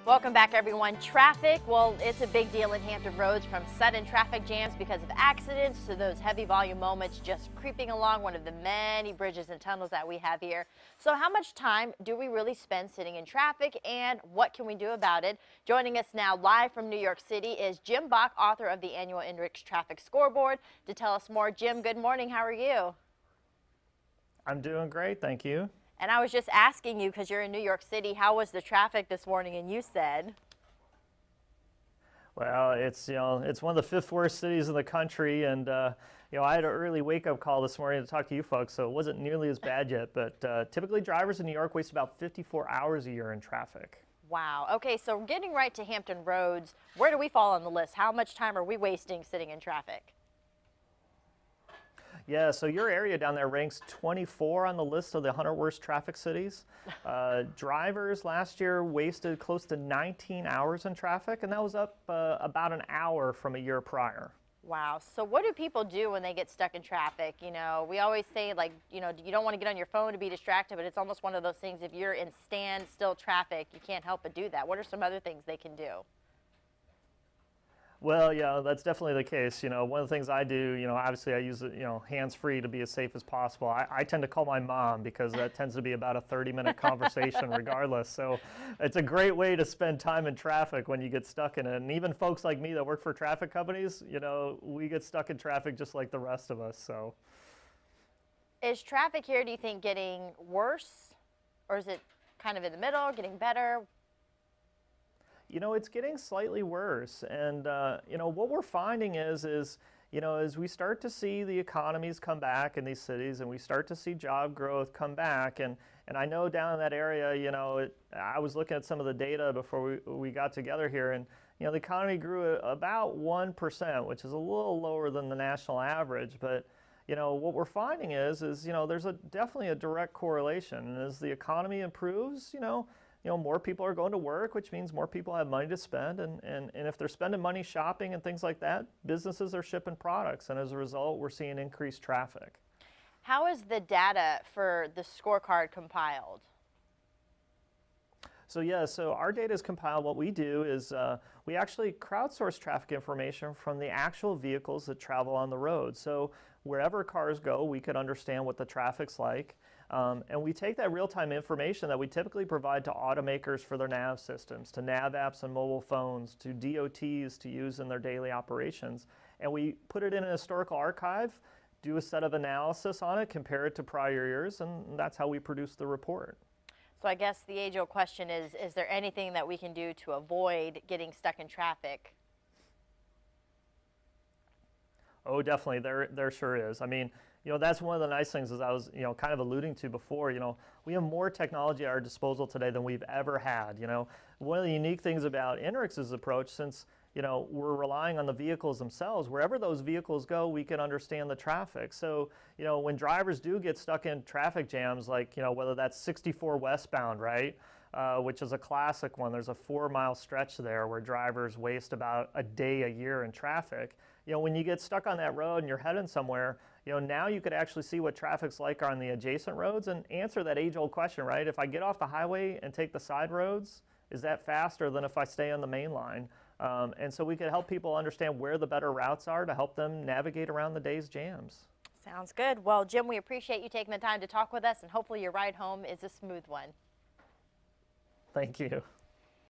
Welcome back, everyone. Traffic, well, it's a big deal in Hampton Roads, from sudden traffic jams because of accidents to those heavy volume moments just creeping along one of the many bridges and tunnels that we have here. So how much time do we really spend sitting in traffic, and what can we do about it? Joining us now live from New York City is Jim Bach, author of the annual NYC Traffic Scoreboard, to tell us more. Jim, good morning. How are you? I'm doing great, thank you. And I was just asking you, because you're in New York City, how was the traffic this morning? And you said, well, it's one of the fifth worst cities in the country, and I had an early wake-up call this morning to talk to you folks, so it wasn't nearly as bad yet. But typically, drivers in New York waste about 54 hours a year in traffic. Wow. Okay, so getting right to Hampton Roads, where do we fall on the list? How much time are we wasting sitting in traffic? Yeah, so your area down there ranks 24 on the list of the 100 worst traffic cities. Drivers last year wasted close to 19 hours in traffic, and that was up about an hour from a year prior. Wow. So what do people do when they get stuck in traffic? You know, we always say, like, you don't want to get on your phone to be distracted, but it's almost one of those things, if you're in standstill traffic, you can't help but do that. What are some other things they can do? Well, yeah, that's definitely the case. One of the things I do, obviously I use, hands-free to be as safe as possible. I tend to call my mom because that tends to be about a 30-minute conversation regardless. So it's a great way to spend time in traffic when you get stuck in it. And even folks like me that work for traffic companies, we get stuck in traffic just like the rest of us. So is traffic here, do you think, getting worse, or is it kind of in the middle, getting better? It's getting slightly worse, and what we're finding is as we start to see the economies come back in these cities, and we start to see job growth come back, and I know down in that area, I was looking at some of the data before we got together here, and the economy grew at about 1%, which is a little lower than the national average, but what we're finding is there's definitely a direct correlation, and as the economy improves, more people are going to work, which means more people have money to spend. And if they're spending money shopping and things like that, businesses are shipping products. And as a result, we're seeing increased traffic. How is the data for the scorecard compiled? So our data is compiled. What we do is we actually crowdsource traffic information from the actual vehicles that travel on the road. So wherever cars go, we could understand what the traffic's like. And we take that real-time information that we typically provide to automakers for their nav systems, to nav apps on mobile phones, to DOTs to use in their daily operations, and we put it in a historical archive, do a set of analysis on it, compare it to prior years, and that's how we produce the report. So I guess the age-old question is there anything that we can do to avoid getting stuck in traffic? Oh, definitely, there sure is. I mean, that's one of the nice things, as I was, kind of alluding to before. We have more technology at our disposal today than we've ever had. One of the unique things about NYC's approach, since we're relying on the vehicles themselves, wherever those vehicles go, we can understand the traffic. So, when drivers do get stuck in traffic jams, like whether that's 64 westbound, right, which is a classic one. There's a 4-mile stretch there where drivers waste about a day a year in traffic. When you get stuck on that road and you're heading somewhere, now you could actually see what traffic's like on the adjacent roads and answer that age-old question, right? If I get off the highway and take the side roads, is that faster than if I stay on the main line? And so we could help people understand where the better routes are to help them navigate around the day's jams. Sounds good. Well, Jim, we appreciate you taking the time to talk with us, and hopefully your ride home is a smooth one. Thank you.